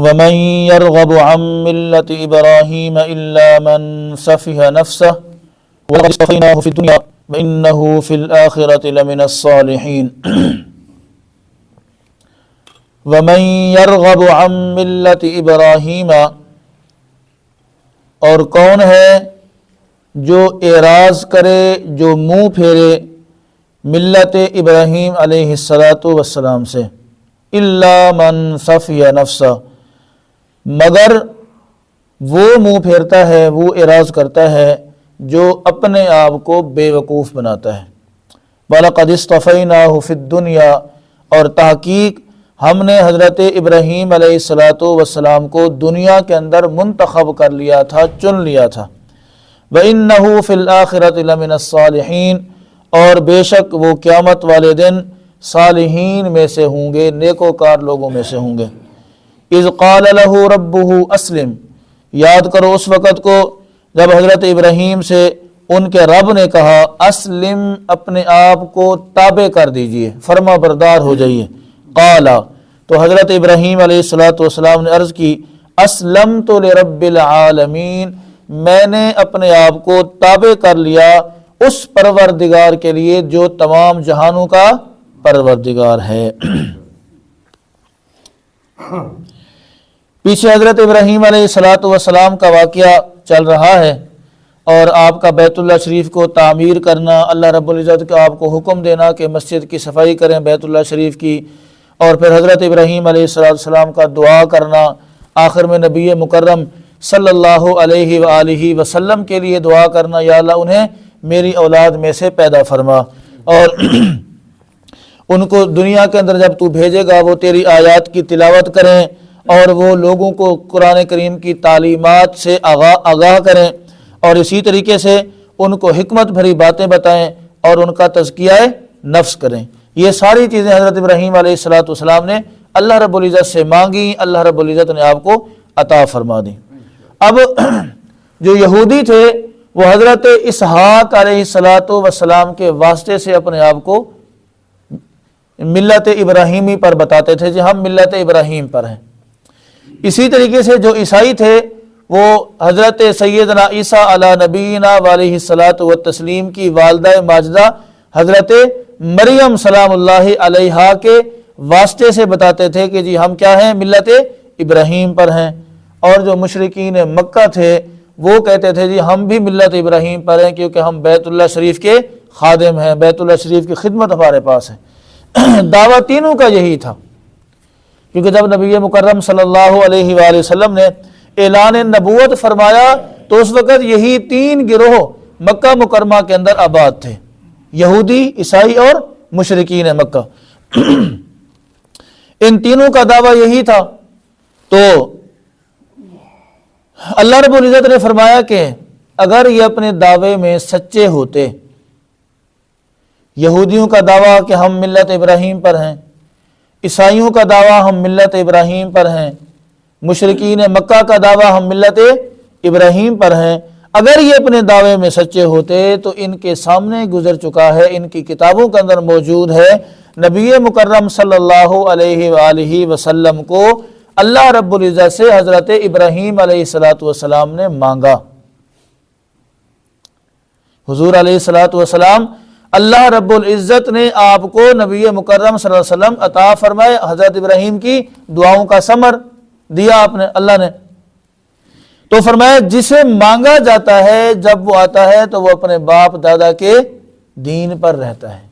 ومن يرغب عن ملة إبراهيم إلا من سفه نفسه ولقد اصطفيناه في الدنيا وإنه في الآخرة لمن الصالحين ومن يرغب عن ملة إبراهيم، اور کون ہے جو اعراض کرے، جو منہ پھیرے ملت ابراہیم علیہ السلام سے، الا من صفی نفسہ، مگر وہ منہ پھیرتا ہے، وہ اعراض کرتا ہے جو اپنے آپ کو بے وقوف بناتا ہے۔ وَلَقَدِ اصْطَفَيْنَاهُ فِي الدُّنْيَا، اور تحقیق ہم نے حضرت ابراہیم علیہ السلام کو دنیا کے اندر منتخب کر لیا تھا، چن لیا تھا۔ وَإِنَّهُ فِي الْآخِرَةِ لَمِنَ الصَّالِحِينَ، اور بے شک وہ قیامت والے دن صالحین میں سے ہوں گے، نیکوکار لوگوں میں سے ہوں گے۔ اذ قال له ربه اسلم، یاد کرو اس وقت کو جب حضرت ابراہیم سے ان کے رب نے کہا اسلم، اپنے آپ کو تابع کر دیجئے، فرما بردار ہو جائیے۔ قال، تو حضرت ابراہیم علیہ السلام نے عرض کی اسلمت لرب العالمین، میں نے اپنے آپ کو تابع کر لیا اس پروردگار کے لیے جو تمام جہانوں کا پروردگار ہے۔ پیچھے حضرت ابراہیم علیہ السلام کا واقعہ چل رہا ہے، اور آپ کا بیت اللہ شریف کو تعمیر کرنا، اللہ رب العزت کا آپ کو حکم دینا کہ مسجد کی صفائی کریں بیت اللہ شریف کی، اور پھر حضرت ابراہیم علیہ السلام کا دعا کرنا، آخر میں نبی مکرم صلی اللہ علیہ وآلہ وسلم کے لیے دعا کرنا، یا اللہ انہیں میری اولاد میں سے پیدا فرما، اور ان کو دنیا کے اندر جب تو بھیجے گا وہ تیری آیات کی تلاوت کریں، اور وہ لوگوں کو قرآن کریم کی تعلیمات سے آگاہ کریں، اور اسی طریقے سے ان کو حکمت بھری باتیں بتائیں اور ان کا تزکیہ نفس کریں۔ یہ ساری چیزیں حضرت ابراہیم علیہ السلام نے اللہ رب العزت سے مانگی، اللہ رب العزت نے آپ کو عطا فرما دی۔ اب جو یہودی تھے وہ حضرت اسحاق علیہ السلام کے واسطے سے اپنے آپ کو ملت ابراہیمی پر بتاتے تھے، جی ہم ملت ابراہیم پر ہیں۔ اسی طریقے سے جو عیسائی تھے وہ حضرت سیدنا عیسیٰ علی نبینا علیہ الصلاۃ والتسلیم کی والدہ ماجدہ حضرت مریم سلام اللہ علیہا کے واسطے سے بتاتے تھے کہ جی ہم کیا ہیں، ملت ابراہیم پر ہیں۔ اور جو مشرکین مکہ تھے وہ کہتے تھے جی ہم بھی ملت ابراہیم پر ہیں، کیونکہ ہم بیت اللہ شریف کے خادم ہیں، بیت اللہ شریف کی خدمت ہمارے پاس ہے۔ دعویٰ تینوں کا یہی تھا، کیونکہ جب نبی مکرم صلی اللہ علیہ وآلہ وسلم نے اعلان نبوت فرمایا تو اس وقت یہی تین گروہ مکہ مکرمہ کے اندر آباد تھے، یہودی، عیسائی اور مشرکین مکہ۔ ان تینوں کا دعویٰ یہی تھا۔ تو اللہ رب العزت نے فرمایا کہ اگر یہ اپنے دعوے میں سچے ہوتے، یہودیوں کا دعویٰ کہ ہم ملت ابراہیم پر ہیں، عیسائیوں کا دعویٰ ہم ملت ابراہیم پر ہیں، مشرکین مکہ کا دعویٰ ہم ملت ابراہیم پر ہیں، اگر یہ اپنے دعوے میں سچے ہوتے تو ان کے سامنے گزر چکا ہے، ان کی کتابوں کے اندر موجود ہے، نبی مکرم صلی اللہ علیہ وآلہ وسلم کو اللہ رب العزت سے حضرت ابراہیم علیہ السلام نے مانگا۔ حضور علیہ السلام اللہ رب العزت نے آپ کو نبی مکرم صلی اللہ علیہ وسلم عطا فرمائے، حضرت ابراہیم کی دعاؤں کا ثمر دیا آپ نے، اللہ نے۔ تو فرمایا جسے مانگا جاتا ہے جب وہ آتا ہے تو وہ اپنے باپ دادا کے دین پر رہتا ہے۔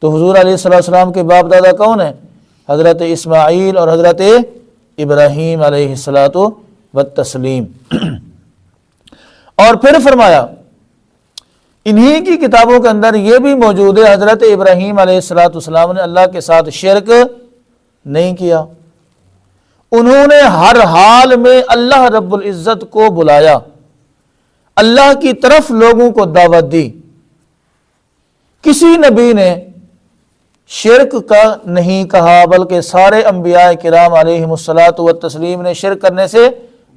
تو حضور علیہ السلام کے باپ دادا کون ہیں؟ حضرت اسماعیل اور حضرت ابراہیم علیہ السلام۔ اور پھر فرمایا انہی کی کتابوں کے اندر یہ بھی موجود ہے، حضرت ابراہیم علیہ السلام نے اللہ کے ساتھ شرک نہیں کیا، انہوں نے ہر حال میں اللہ رب العزت کو بلایا، اللہ کی طرف لوگوں کو دعوت دی۔ کسی نبی نے شرک کا نہیں کہا، بلکہ سارے انبیاء کرام علیہم الصلاۃ والتسلیم نے شرک کرنے سے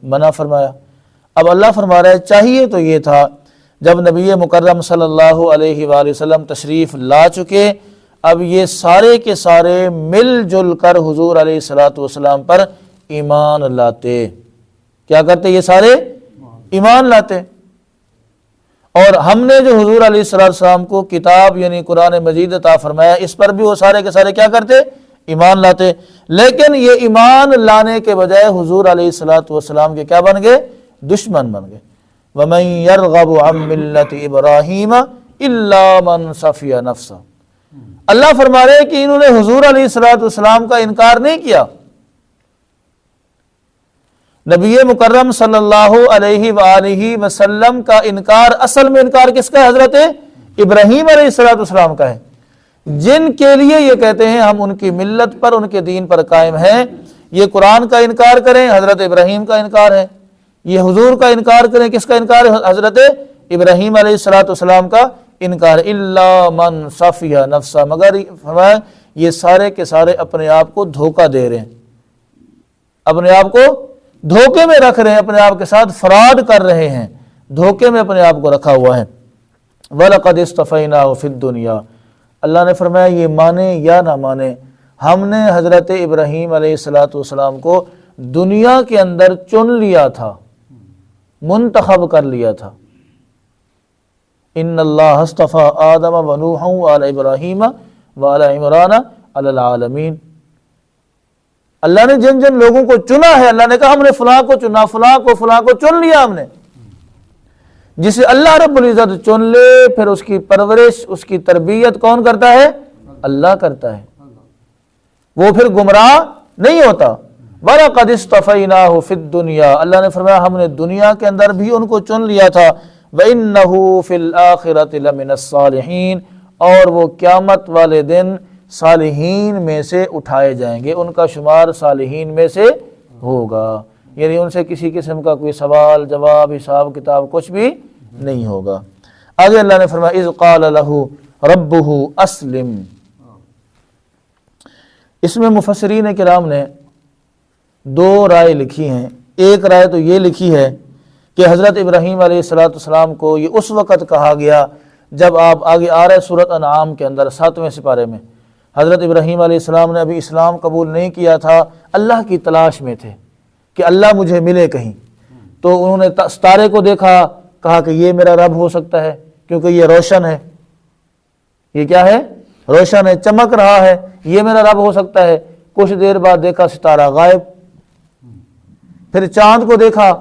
منع فرمایا۔ اب اللہ فرما رہا ہے چاہیے تو یہ تھا جب نبی مکرم صلی اللہ علیہ وآلہ وسلم تشریف لا چکے، اب یہ سارے کے سارے مل جل کر حضور علیہ الصلوۃ والسلام پر ایمان لاتے۔ کیا کرتے؟ یہ سارے ایمان لاتے۔ اور ہم نے جو حضور علیہ السلام کو کتاب یعنی قرآن مجید عطا فرمایا، اس پر بھی وہ سارے کے سارے کیا کرتے؟ ایمان لاتے۔ لیکن یہ ایمان لانے کے بجائے حضور علیہ السلام کے کیا بن گئے؟ دشمن بن گئے۔ وَمَن يَرْغَبُ عَن مِّلَّةِ إِبْرَاهِيمَ إِلَّا مَن صَفِيَ نَفْسَهُ۔ اللہ فرما رہے ہیں کہ انہوں نے حضور علیہ السلام کا انکار نہیں کیا۔ نبی مکرم صلی اللہ علیہ وآلہ وسلم کا انکار، اصل میں انکار کس کا ہے؟ حضرت ابراہیم علیہ السلام کا ہے، جن کے لیے یہ کہتے ہیں ہم ان کی ملت پر، ان کے دین پر قائم ہیں۔ یہ قرآن کا انکار کریں، حضرت ابراہیم کا انکار ہے۔ یہ حضور کا انکار کریں، کس کا انکار ہے؟ حضرت ابراہیم علیہ السلام کا انکار۔ الا من صفی نفسہ، مگر فرمایا یہ سارے کے سارے اپنے آپ کو دھوکہ دے رہے ہیں، اپنے آپ کو دھوکے میں رکھ رہے ہیں، اپنے آپ کے ساتھ فراڈ کر رہے ہیں، دھوکے میں اپنے آپ کو رکھا ہوا ہے۔ وَلَقَدِ اصْطَفَيْنَاهُ فِي الدُّنْيَا، اللہ نے فرمایا یہ مانے یا نہ مانے، ہم نے حضرت ابراہیم علیہ السلام کو دنیا کے اندر چن لیا تھا، منتخب کر لیا تھا۔ ان اللہ اصطفى آدم ونوحا وآل ابراہیم وآل عمران علی العالمین۔ اللہ نے جن جن لوگوں کو چنا ہے، اللہ نے کہا ہم نے فلاں کو چنا، فلاں کو چن لیا ہم نے۔ جسے اللہ رب العزت چن لے پھر اس کی پرورش، اس کی تربیت کون کرتا ہے؟ اللہ کرتا ہے، وہ پھر گمراہ نہیں ہوتا۔ وَلَقَدِ اصْطَفَيْنَاهُ فِي الدُّنْيَا، اللہ نے فرمایا ہم نے دنیا کے اندر بھی ان کو چن لیا تھا۔ وَإِنَّهُ فِي الْآخِرَةِ لَمِنَ الصَّالِحِينَ، اور وہ قیامت والے دن صالحین میں سے اٹھائے جائیں گے، ان کا شمار صالحین میں سے ہوگا، یعنی ان سے کسی قسم کا کوئی سوال جواب حساب کتاب کچھ بھی نہیں ہوگا۔ آگے اللہ نے فرمایا اذ قال له ربه اسلم، اس میں مفسرین کرام نے دو رائے لکھی ہیں۔ ایک رائے تو یہ لکھی ہے کہ حضرت ابراہیم علیہ السلام کو یہ اس وقت کہا گیا جب آپ آگے آ رہے سورۃ انعام کے اندر 7ویں سپارے میں، حضرت ابراہیم علیہ السلام نے ابھی اسلام قبول نہیں کیا تھا، اللہ کی تلاش میں تھے کہ اللہ مجھے ملے کہیں، تو انہوں نے ستارے کو دیکھا، کہا کہ یہ میرا رب ہو سکتا ہے کیونکہ یہ روشن ہے، یہ کیا ہے؟ روشن ہے، چمک رہا ہے، یہ میرا رب ہو سکتا ہے۔ کچھ دیر بعد دیکھا ستارہ غائب، پھر چاند کو دیکھا،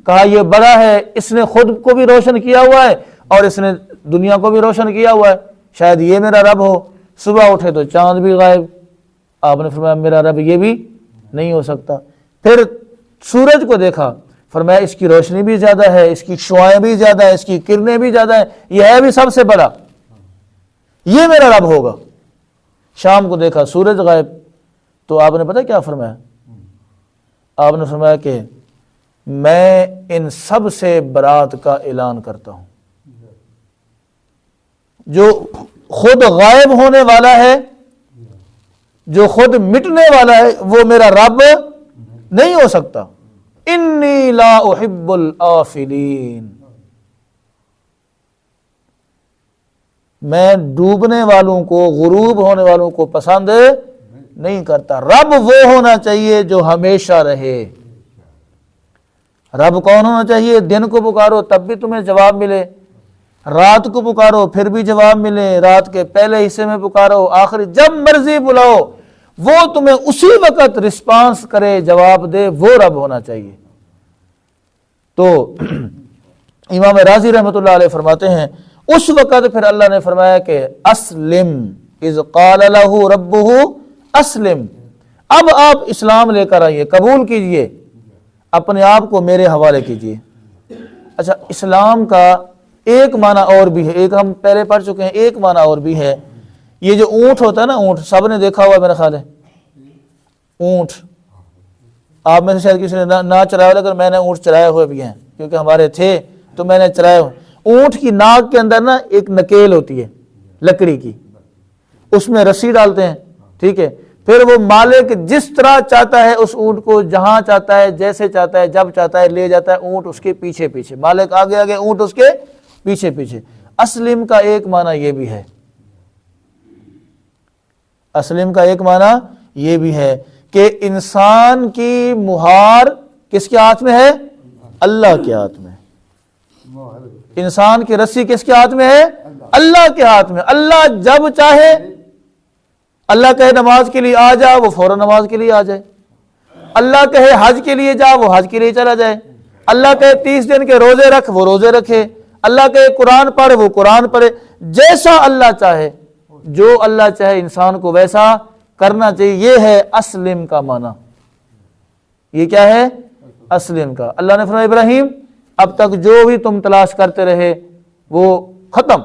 کہا یہ بڑا ہے، اس نے خود کو بھی روشن کیا ہوا ہے اور اس نے دنیا کو بھی روشن کیا ہوا ہے، شاید یہ میرا رب ہو۔ صبح اٹھے تو چاند بھی غائب، آپ نے فرمایا میرا رب یہ بھی نہیں ہو سکتا۔ پھر سورج کو دیکھا، فرمایا اس کی روشنی بھی زیادہ ہے، اس کی شعاعیں بھی زیادہ ہیں، اس کی کرنیں بھی زیادہ ہیں، یہ ہے بھی سب سے بڑا، یہ میرا رب ہوگا۔ شام کو دیکھا سورج غائب، تو آپ نے پتہ کیا فرمایا؟ آپ نے فرمایا کہ میں ان سب سے برات کا اعلان کرتا ہوں، جو خود غائب ہونے والا ہے، جو خود مٹنے والا ہے، وہ میرا رب نہیں ہو سکتا۔ انی لا احب الآفلین، میں ڈوبنے والوں کو، غروب ہونے والوں کو پسند نہیں کرتا۔ رب وہ ہونا چاہیے جو ہمیشہ رہے۔ رب کون ہونا چاہیے؟ دن کو پکارو تب بھی تمہیں جواب ملے، رات کو پکارو پھر بھی جواب ملے، رات کے پہلے حصے میں پکارو، آخری جب مرضی بلاؤ وہ تمہیں اسی وقت رسپانس کرے، جواب دے، وہ رب ہونا چاہیے۔ تو امام رازی رحمۃ اللہ علیہ فرماتے ہیں اس وقت پھر اللہ نے فرمایا کہ اسلم اذ قال له ربه اسلم، اب آپ اسلام لے کر آئیے، قبول کیجئے، اپنے آپ کو میرے حوالے کیجئے۔ اچھا، اسلام کا ایک معنی اور بھی ہے، ایک ہم پہلے پڑھ چکے ہیں، ایک معنی اور بھی ہے۔ یہ جو اونٹ ہوتا ہے نا، اونٹ سب نے دیکھا ہوا ہے میرا خیال ہے، اونٹ آپ میں سے شاید کسی نے نہ چرایا، لیکن میں نے اونٹ چرائے ہوئے بھی ہیں کیونکہ ہمارے تھے تو میں نے چرائے ہوئے۔ اونٹ کی ناک کے اندر نا ایک نکیل ہوتی ہے لکڑی کی، اس میں رسی ڈالتے ہیں، ٹھیک ہے، پھر وہ مالک جس طرح چاہتا ہے اس اونٹ کو، جہاں چاہتا ہے، جیسے چاہتا ہے، جب چاہتا ہے لے جاتا ہے، اونٹ اس کے پیچھے پیچھے، مالک آگے آگے، اونٹ اس کے پیچھے پیچھے۔ اسلم کا ایک معنی یہ بھی ہے اسلم کا ایک معنی یہ بھی ہے کہ انسان کی مہار کس کے ہاتھ میں ہے؟ اللہ کے ہاتھ میں۔ انسان کی رسی کس کے ہاتھ میں ہے؟ اللہ کے ہاتھ میں۔ اللہ جب چاہے، اللہ کہے نماز کے لیے آ جا، وہ فوراً نماز کے لیے آ جائے۔ اللہ کہے حج کے لیے جا، وہ حج کے لیے چلا جائے۔ اللہ کہے 30 دن کے روزے رکھ، وہ روزے رکھے۔ اللہ کہے قرآن پڑھ، وہ قرآن پڑھے۔ جیسا اللہ چاہے، جو اللہ چاہے انسان کو ویسا کرنا چاہیے۔ یہ ہے اسلم کا معنی۔ یہ کیا ہے؟ اسلم کا۔ اللہ نے فرمایا ابراہیم اب تک جو بھی تم تلاش کرتے رہے وہ ختم،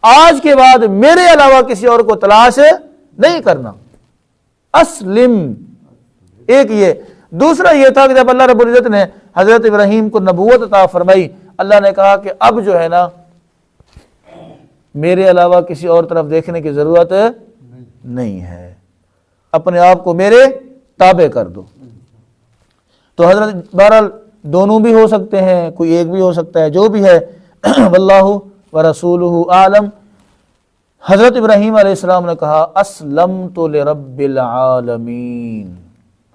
آج کے بعد میرے علاوہ کسی اور کو تلاش نہیں کرنا۔ اسلم ایک یہ۔ دوسرا یہ تھا کہ جب اللہ رب العزت نے حضرت ابراہیم کو نبوت عطا فرمائی، اللہ نے کہا کہ اب جو ہے نا میرے علاوہ کسی اور طرف دیکھنے کی ضرورت نہیں ہے، اپنے آپ کو میرے تابع کر دو۔ تو حضرت بہرحال دونوں بھی ہو سکتے ہیں، کوئی ایک بھی ہو سکتا ہے، جو بھی ہے واللہ ورسولہ عالم۔ حضرت ابراہیم علیہ السلام نے کہا اسلمت لرب العالمین،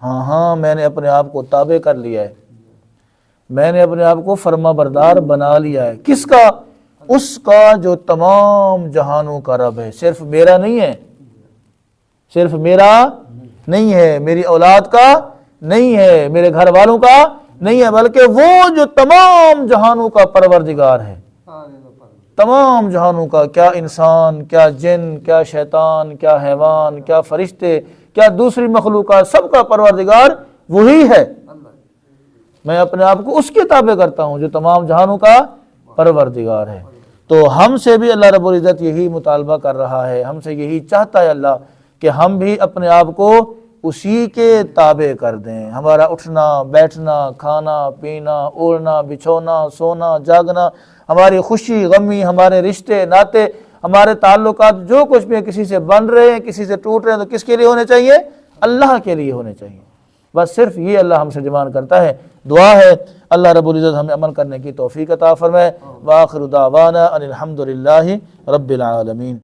ہاں میں نے اپنے آپ کو تابع کر لیا ہے، میں نے اپنے آپ کو فرما بردار بنا لیا ہے۔ کس کا؟ اس کا جو تمام جہانوں کا رب ہے۔ صرف میرا نہیں ہے، صرف میرا نہیں ہے، میری اولاد کا نہیں ہے، میرے گھر والوں کا نہیں ہے، بلکہ وہ جو تمام جہانوں کا پروردگار ہے، تمام جہانوں کا، کیا انسان، کیا جن، کیا شیطان، کیا حیوان، کیا فرشتے، کیا دوسری مخلوقات، سب کا پروردگار وہی ہے۔ میں اپنے آپ کو اس کے تابع کرتا ہوں جو تمام جہانوں کا پروردگار ہے۔ تو ہم سے بھی اللہ رب العزت یہی مطالبہ کر رہا ہے، ہم سے یہی چاہتا ہے اللہ کہ ہم بھی اپنے آپ کو اسی کے تابع کر دیں۔ ہمارا اٹھنا بیٹھنا، کھانا پینا، اوڑھنا بچھونا، سونا جاگنا، ہماری خوشی غمی، ہمارے رشتے ناتے، ہمارے تعلقات، جو کچھ بھی کسی سے بن رہے ہیں کسی سے ٹوٹ رہے ہیں، تو کس کے لیے ہونے چاہیے؟ اللہ کے لیے ہونے چاہیے۔ بس صرف یہ اللہ ہم سے ڈیمانڈ کرتا ہے۔ دعا ہے اللہ رب العزت ہمیں عمل کرنے کی توفیق عطا فرمائے۔ وآخر دعوانا ان الحمد للہ رب العالمین۔